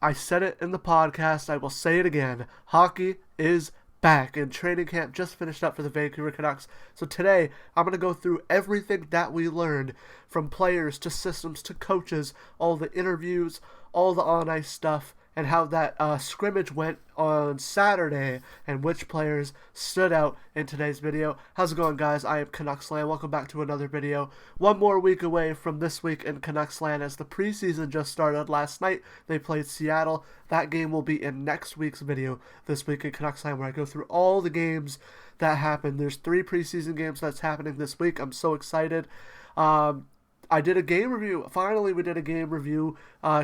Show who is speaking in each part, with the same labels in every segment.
Speaker 1: I said it in the podcast, I will say it again. Hockey is back, and training camp just finished up for the Vancouver Canucks. So today, I'm going to go through everything that we learned, from players to systems to coaches, all the interviews, all the on-ice stuff, and how that scrimmage went on Saturday, and which players stood out in today's video. How's it going, guys? I am CanucksLand. Welcome back to another video. One more week away from this week in CanucksLand, as the preseason just started last night. They played Seattle. That game will be in next week's video this week in CanucksLand, where I go through all the games that happened. There's 3 preseason games that's happening this week. I'm so excited. I did a game review. Finally, we did a game review.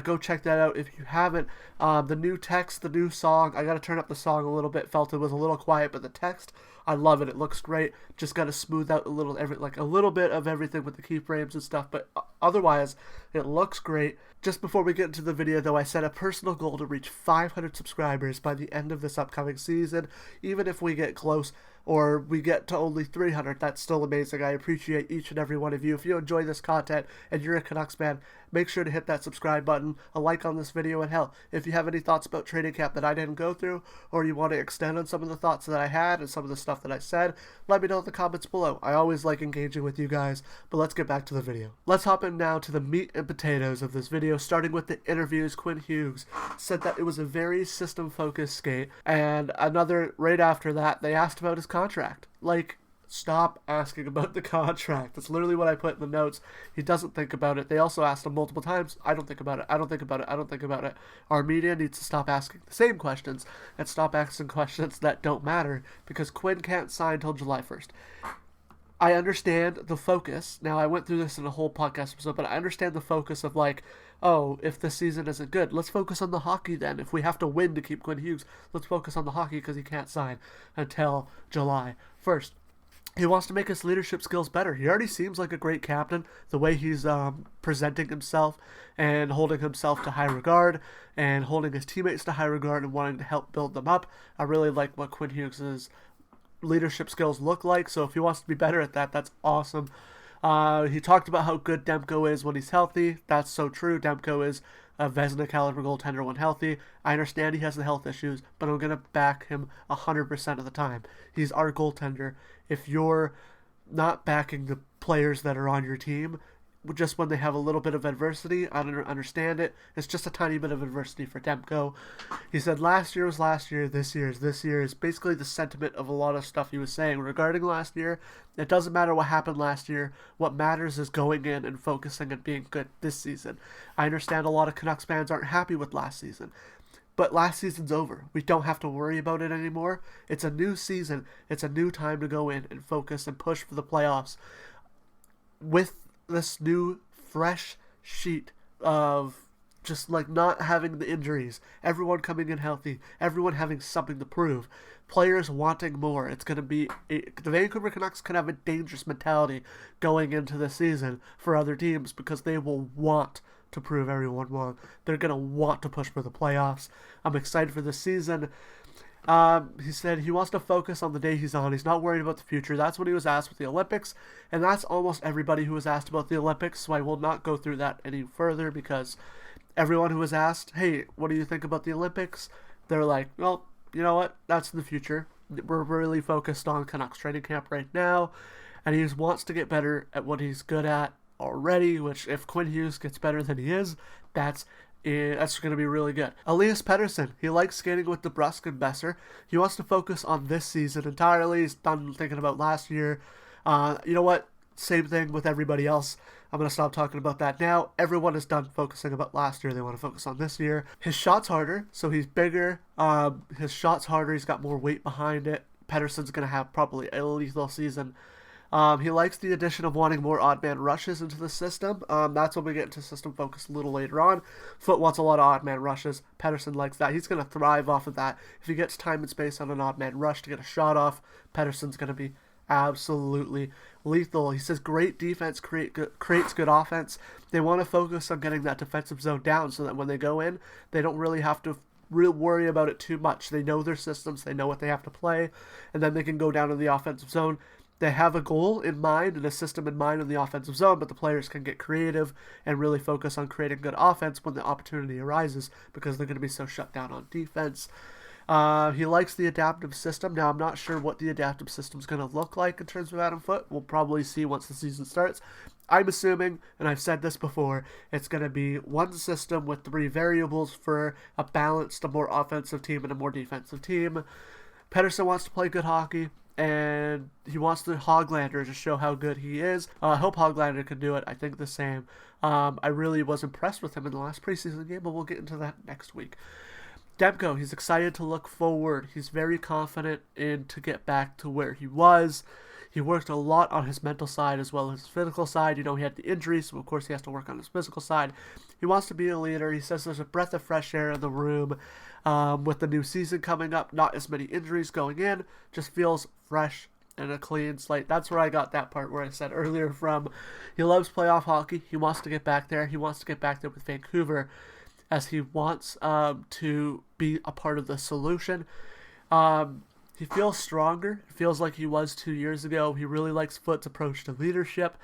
Speaker 1: Go check that out if you haven't. The new text, the new song. I got to turn up the song a little bit. Felt it was a little quiet, but the text, I love it. It looks great. Just got to smooth out a little bit of everything with the keyframes and stuff. But otherwise, it looks great. Just before we get into the video, though, I set a personal goal to reach 500 subscribers by the end of this upcoming season. Even if we get close, or we get to only 300, that's still amazing. I appreciate each and every one of you. If you enjoy this content and you're a Canucks fan, make sure to hit that subscribe button, a like on this video, and hell, if you have any thoughts about training camp that I didn't go through, or you want to extend on some of the thoughts that I had and some of the stuff that I said, let me know in the comments below. I always like engaging with you guys, but let's get back to the video. Let's hop in now to the meat and potatoes of this video, starting with the interviews. Quinn Hughes said that it was a very system-focused skate, and another right after that, they asked about his contract. Like, stop asking about the contract. That's literally what I put in the notes. He doesn't think about it. They also asked him multiple times, I don't think about it, I don't think about it, I don't think about it. Our media needs to stop asking the same questions and stop asking questions that don't matter, because Quinn can't sign till July 1st. I understand the focus. Now, I went through this in a whole podcast episode, but I understand the focus of, like, oh, if the season isn't good, let's focus on the hockey then. If we have to win to keep Quinn Hughes, let's focus on the hockey, because he can't sign until July 1st. He wants to make his leadership skills better. He already seems like a great captain, the way he's presenting himself and holding himself to high regard and holding his teammates to high regard and wanting to help build them up. I really like what Quinn Hughes' leadership skills look like, so if he wants to be better at that, that's awesome. He talked about how good Demko is when he's healthy. That's so true. Demko is a Vezina caliber goaltender when healthy. I understand he has the health issues, but I'm going to back him 100% of the time. He's our goaltender. If you're not backing the players that are on your team, just when they have a little bit of adversity, I don't understand it. It's just a tiny bit of adversity for Demko. He said last year was last year, this year is this year, is basically the sentiment of a lot of stuff he was saying regarding last year. It doesn't matter what happened last year. What matters is going in and focusing and being good this season. I understand a lot of Canucks fans aren't happy with last season, but last season's over. We don't have to worry about it anymore. It's a new season. It's a new time to go in and focus and push for the playoffs. With this new fresh sheet of just like not having the injuries, everyone coming in healthy, everyone having something to prove, players wanting more. It's going to be the Vancouver Canucks can have a dangerous mentality going into the season for other teams, because they will want to prove everyone wrong. They're going to want to push for the playoffs. I'm excited for this season. He said he wants to focus on the day he's on. He's not worried about the future. That's what he was asked with the Olympics, and that's almost everybody who was asked about the Olympics, so I will not go through that any further, because everyone who was asked, hey, what do you think about the Olympics? They're like, well, you know what? That's in the future. We're really focused on Canucks training camp right now, and he just wants to get better at what he's good at already, which if Quinn Hughes gets better than he is, that's going to be really good. Elias Pettersson, he likes skating with DeBrusk and Besser. He wants to focus on this season entirely. He's done thinking about last year. You know what? Same thing with everybody else. I'm going to stop talking about that now. Everyone is done focusing about last year. They want to focus on this year. His shot's harder, so he's bigger. His shot's harder. He's got more weight behind it. Pettersson's going to have probably a lethal season. He likes the addition of wanting more odd man rushes into the system. That's when we get into system focus a little later on. Foot wants a lot of odd man rushes. Pettersson likes that. He's going to thrive off of that. If he gets time and space on an odd man rush to get a shot off, Pettersson's going to be absolutely lethal. He says great defense creates good offense. They want to focus on getting that defensive zone down so that when they go in, they don't really have to worry about it too much. They know their systems. They know what they have to play, and then they can go down to the offensive zone. they have a goal in mind and a system in mind in the offensive zone, but the players can get creative and really focus on creating good offense when the opportunity arises because they're going to be so shut down on defense. He likes the adaptive system. Now, I'm not sure what the adaptive system is going to look like in terms of Adam Foote. We'll probably see once the season starts. I'm assuming, and I've said this before, it's going to be one system with 3 variables for a balanced, a more offensive team and a more defensive team. Pettersson wants to play good hockey, and he wants the Hoglander to show how good he is. I hope Hoglander can do it. I think the same. I really was impressed with him in the last preseason game, but we'll get into that next week. Demko, he's excited to look forward. He's very confident to get back to where he was. He worked a lot on his mental side as well as his physical side. You know, he had the injury, so of course he has to work on his physical side. He wants to be a leader. He says there's a breath of fresh air in the room with the new season coming up. Not as many injuries going in. Just feels fresh and a clean slate. That's where I got that part where I said earlier from. He loves playoff hockey. He wants to get back there. He wants to get back there with Vancouver, as he wants to be a part of the solution. He feels stronger. It feels like he was 2 years ago. He really likes Foote's approach to leadership.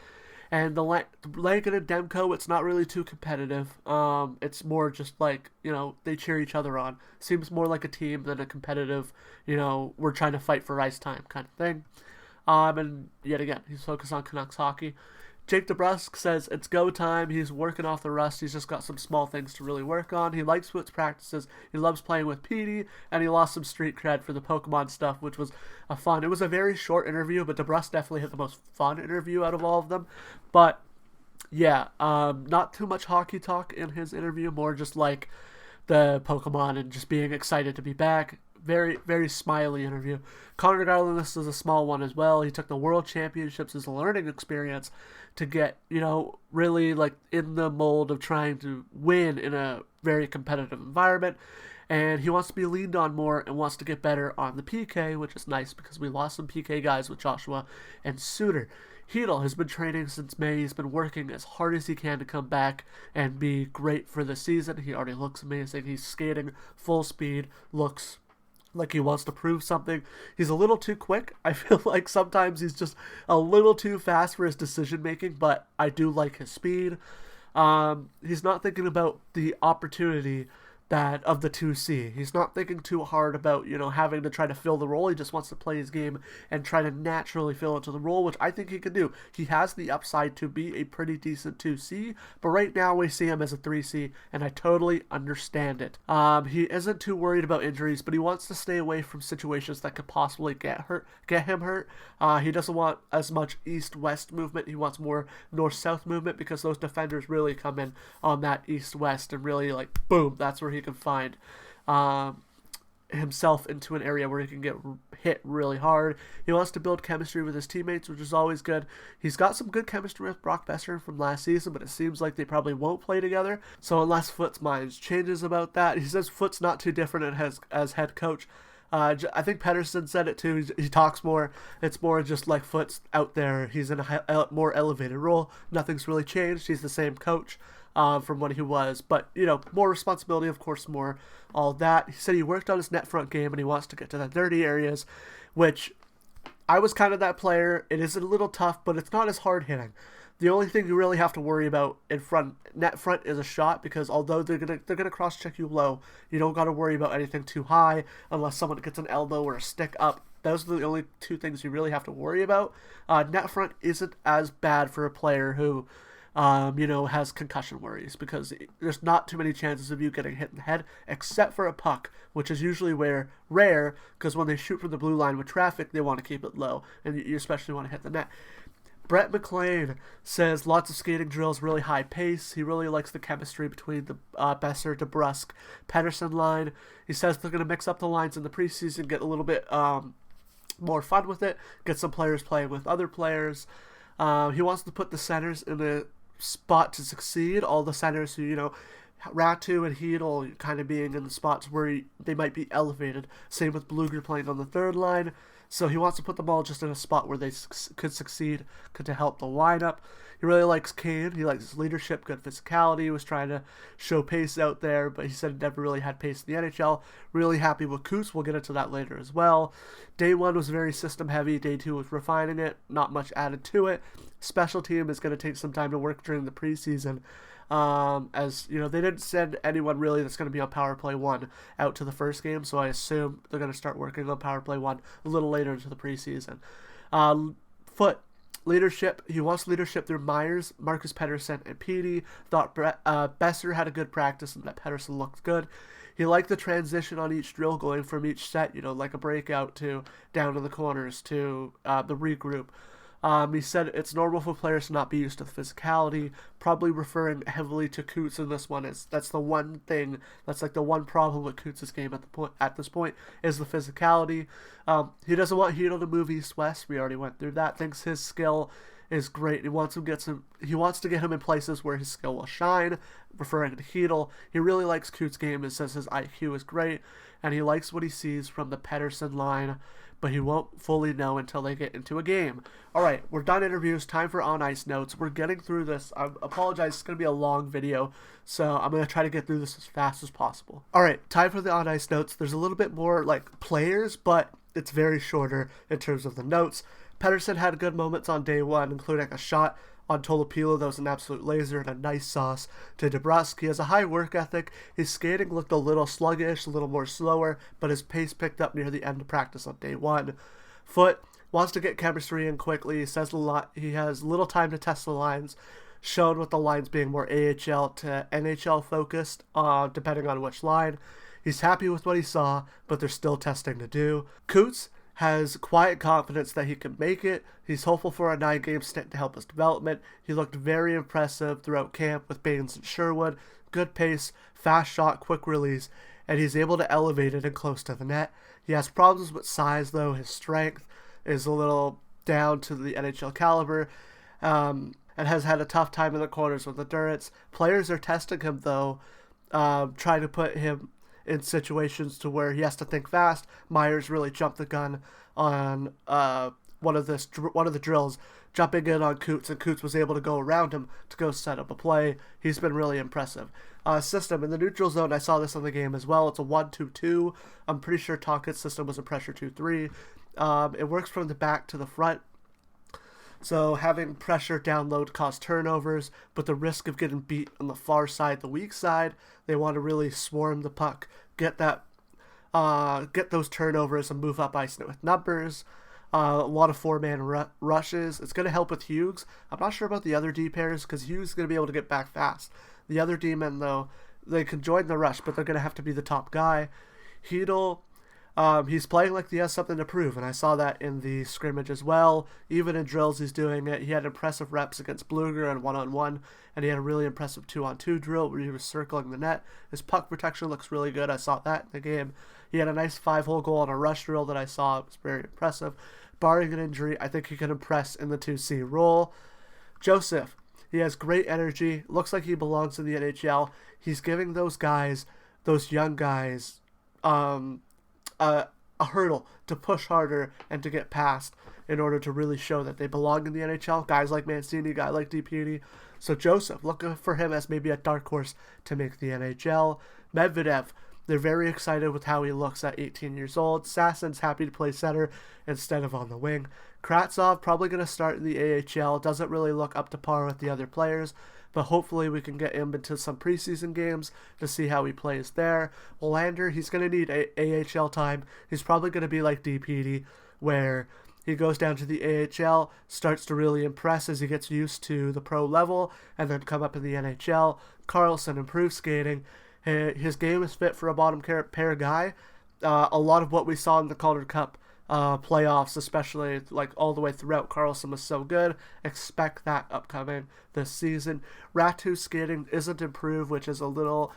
Speaker 1: And the Lankin and Demko, it's not really too competitive. It's more just like, you know, they cheer each other on. Seems more like a team than a competitive, you know, we're trying to fight for ice time kind of thing. And yet again, he's focused on Canucks hockey. Jake DeBrusk says it's go time. He's working off the rust. He's just got some small things to really work on. He likes Foote's practices. He loves playing with Petey, and he lost some street cred for the Pokemon stuff, which was a fun. It was a very short interview, but DeBrusk definitely had the most fun interview out of all of them. But yeah, not too much hockey talk in his interview. More just like the Pokemon and just being excited to be back. Very, very smiley interview. Connor Garland, this is a small one as well. He took the World Championships as a learning experience to get, you know, really like in the mold of trying to win in a very competitive environment. And he wants to be leaned on more and wants to get better on the PK, which is nice because we lost some PK guys with Joshua and Suter. Hedl has been training since May. He's been working as hard as he can to come back and be great for the season. He already looks amazing. He's skating full speed, looks like he wants to prove something. He's a little too quick. I feel like sometimes he's just a little too fast for his decision making, but I do like his speed. He's not thinking about the opportunity that of the 2C. He's not thinking too hard about, you know, having to try to fill the role. He just wants to play his game and try to naturally fill into the role, which I think he can do. He has the upside to be a pretty decent 2C, but right now we see him as a 3C, and I totally understand it. He isn't too worried about injuries, but he wants to stay away from situations that could possibly get him hurt. He doesn't want as much east-west movement. He wants more north-south movement because those defenders really come in on that east-west and really like, boom, that's where he can find himself into an area where he can get hit really hard. He wants to build chemistry with his teammates, which is always good. He's got some good chemistry with Brock Besser from last season, but it seems like they probably won't play together. So unless Foote's mind changes about that, he says Foote's not too different as head coach. I think Pettersson said it too. He talks more. It's more just like Foote's out there. He's in a more elevated role. Nothing's really changed. He's the same coach from what he was. But, you know, more responsibility, of course, more all that. He said he worked on his net front game and he wants to get to the dirty areas, which I was kind of that player. It is a little tough, but it's not as hard hitting. The only thing you really have to worry about in net front is a shot, because although they're gonna cross check you low, you don't got to worry about anything too high unless someone gets an elbow or a stick up. Those are the only two things you really have to worry about. Net front isn't as bad for a player who, you know, has concussion worries, because there's not too many chances of you getting hit in the head, except for a puck, which is usually rare, because when they shoot from the blue line with traffic, they want to keep it low, and you especially want to hit the net. Brett McLean says lots of skating drills, really high pace. He really likes the chemistry between the Besser, DeBrusk, Pettersson line. He says they're going to mix up the lines in the preseason, get a little bit more fun with it, get some players playing with other players. He wants to put the centers in a spot to succeed. All the centers who, you know, Ratu and Hedl kind of being in the spots where they might be elevated. Same with Bluger playing on the third line. So he wants to put them all just in a spot where they could succeed, to help the lineup. He really likes Kane. He likes his leadership, good physicality. He was trying to show pace out there, but he said he never really had pace in the NHL. Really happy with Coots. We'll get into that later as well. Day 1 was very system heavy. Day 2 was refining it. Not much added to it. Special team is going to take some time to work during the preseason. As you know, they didn't send anyone really that's going to be on Power Play 1 out to the first game, so I assume they're going to start working on Power Play 1 a little later into the preseason. Foot leadership. He wants leadership through Myers, Marcus Pettersson, and Petey. Thought Besser had a good practice and that Pettersson looked good. He liked the transition on each drill, going from each set, you know, like a breakout to down to the corners to the regroup. He said it's normal for players to not be used to the physicality, probably referring heavily to Coots in this one. That's the one thing, that's like the one problem with Coots' game at this point is the physicality. He doesn't want Hedl to move east-west. We already went through that. Thinks his skill is great. He wants to get him in places where his skill will shine, referring to Hedl. He really likes Coots' game and says his IQ is great, and he likes what he sees from the Pettersson line, but he won't fully know until they get into a game. All right, we're done interviews. Time for on-ice notes. We're getting through this. I apologize. It's going to be a long video, so I'm going to try to get through this as fast as possible. All right, time for the on-ice notes. There's a little bit more like players, but it's very shorter in terms of the notes. Pettersson had good moments on day 1, including a shot on Tolopilo that was an absolute laser and a nice sauce to DeBrusk. He has a high work ethic. His skating looked a little sluggish, a little more slower, but his pace picked up near the end of practice on day 1. Foot wants to get chemistry in quickly. He says he has little time to test the lines, shown with the lines being more AHL to NHL focused, depending on which line. He's happy with what he saw, but there's still testing to do. Coots has quiet confidence that he can make it. He's hopeful for a 9-game stint to help his development. He looked very impressive throughout camp with Baines and Sherwood. Good pace, fast shot, quick release, and he's able to elevate it and close to the net. He has problems with size, though. His strength is a little down to the NHL caliber, and has had a tough time in the corners with endurance. Players are testing him, though, trying to put him in situations to where he has to think fast. Myers really jumped the gun on one of the drills, jumping in on Coots, and Coots was able to go around him to go set up a play. He's been really impressive. System in the neutral zone, I saw this on the game as well. It's a 1-2-2. I'm pretty sure Talkett's system was a pressure 2-3. It works from the back to the front. So having pressure down low to cause turnovers, but the risk of getting beat on the far side, the weak side, they want to really swarm the puck, get those turnovers and move up ice with numbers. A lot of 4-man rushes. It's going to help with Hughes. I'm not sure about the other D pairs because Hughes is going to be able to get back fast. The other D men, though, they can join the rush, but they're going to have to be the top guy. Hedl, he's playing like he has something to prove, and I saw that in the scrimmage as well. Even in drills, he's doing it. He had impressive reps against Bluger and 1-on-1, and he had a really impressive 2-on-2 drill where he was circling the net. His puck protection looks really good. I saw that in the game. He had a nice 5-hole goal on a rush drill that I saw. It was very impressive. Barring an injury, I think he can impress in the 2C role. Joseph, he has great energy. Looks like he belongs in the NHL. He's giving those young guys, a hurdle to push harder and to get past in order to really show that they belong in the NHL. Guys like Mancini, guy like DPD. So Joseph, looking for him as maybe a dark horse to make the NHL. Medvedev, they're very excited with how he looks at 18 years old. Sassen's happy to play center instead of on the wing. Kravtsov probably going to start in the AHL. Doesn't really look up to par with the other players, but hopefully we can get him into some preseason games to see how he plays there. Lander, he's going to need AHL time. He's probably going to be like DPD, where he goes down to the AHL, starts to really impress as he gets used to the pro level, and then come up in the NHL. Carlson improves skating. His game is fit for a bottom pair guy. A lot of what we saw in the Calder Cup playoffs, especially like all the way throughout, Carlson was so good. Expect that upcoming this season. Ratu's skating isn't improved, which is a little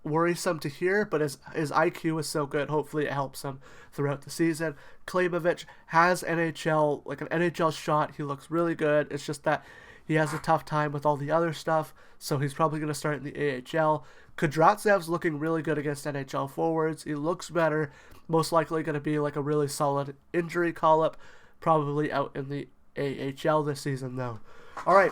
Speaker 1: worrisome to hear, but his IQ is so good. Hopefully it helps him throughout the season. Klimovic has an NHL shot. He looks really good. It's just that he has a tough time with all the other stuff, so he's probably going to start in the AHL. Kudratsev's looking really good against NHL forwards. He looks better. Most likely going to be like a really solid injury call-up. Probably out in the AHL this season, though. All right.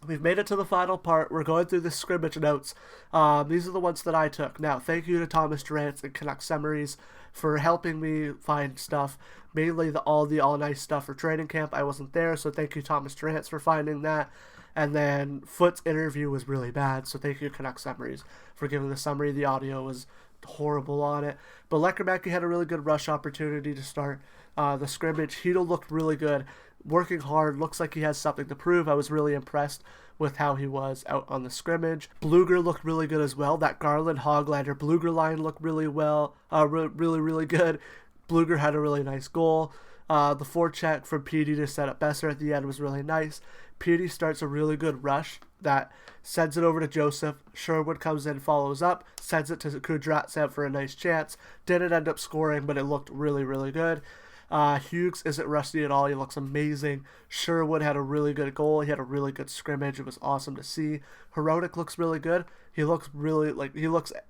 Speaker 1: We've made it to the final part. We're going through the scrimmage notes. These are the ones that I took. Now, thank you to Thomas Durant and Canucks Summaries for helping me find stuff, mainly all nice stuff for training camp. I wasn't there, so thank you, Thomas Durant, for finding that. And then Foot's interview was really bad, so thank you, Canucks Summaries, for giving the summary. The audio was horrible on it. But Lecker had a really good rush opportunity to start the scrimmage. Heedle looked really good, working hard, looks like he has something to prove. I was really impressed with how he was out on the scrimmage. Bluger looked really good as well. That Garland, Hoglander, Bluger line looked really well, really good. Bluger had a really nice goal. The forecheck from Petey to set up Besser at the end was really nice. Petey starts a really good rush that sends it over to Joseph. Sherwood comes in, follows up, sends it to Kudratsev for a nice chance. Didn't end up scoring, but it looked really good. Hughes isn't rusty at all. He looks amazing. Sherwood had a really good goal. He had a really good scrimmage. It was awesome to see. Herodic looks really good. He looks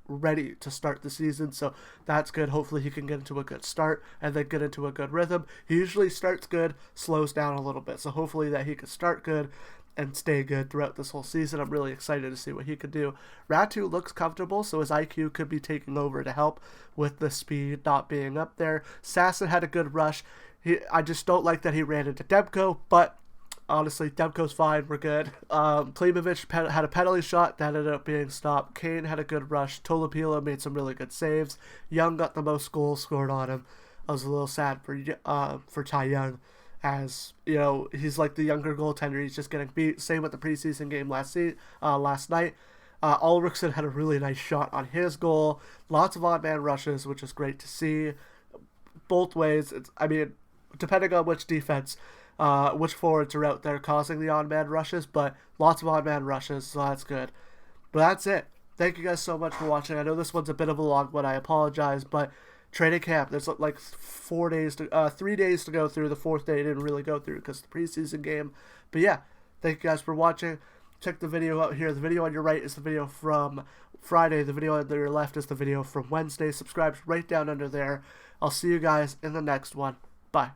Speaker 1: ready to start the season, so that's good. Hopefully he can get into a good start and then get into a good rhythm. He usually starts good, slows down a little bit, so hopefully that he can start good and stay good throughout this whole season. I'm really excited to see what he could do. Ratu looks comfortable, so his IQ could be taking over to help with the speed not being up there. Sasson had a good rush. I just don't like that he ran into Demko, but honestly, Demko's fine. We're good. Klimovich had a penalty shot that ended up being stopped. Kane had a good rush. Tolopilo made some really good saves. Young got the most goals scored on him. I was a little sad for Ty Young, as you know, he's like the younger goaltender. He's just getting beat. Same with the preseason game last night. Ulrichsen had a really nice shot on his goal. Lots of odd man rushes, which is great to see. Both ways. Depending on which defense, which forwards are out there causing the odd man rushes, but lots of odd man rushes, so that's good. But that's it. Thank you guys so much for watching. I know this one's a bit of a long one. I apologize, but training camp, there's like 3 days to go through. The fourth day didn't really go through because of the preseason game. But yeah, thank you guys for watching. Check the video out here. The video on your right is the video from Friday. The video on your left is the video from Wednesday. Subscribe right down under there. I'll see you guys in the next one. Bye.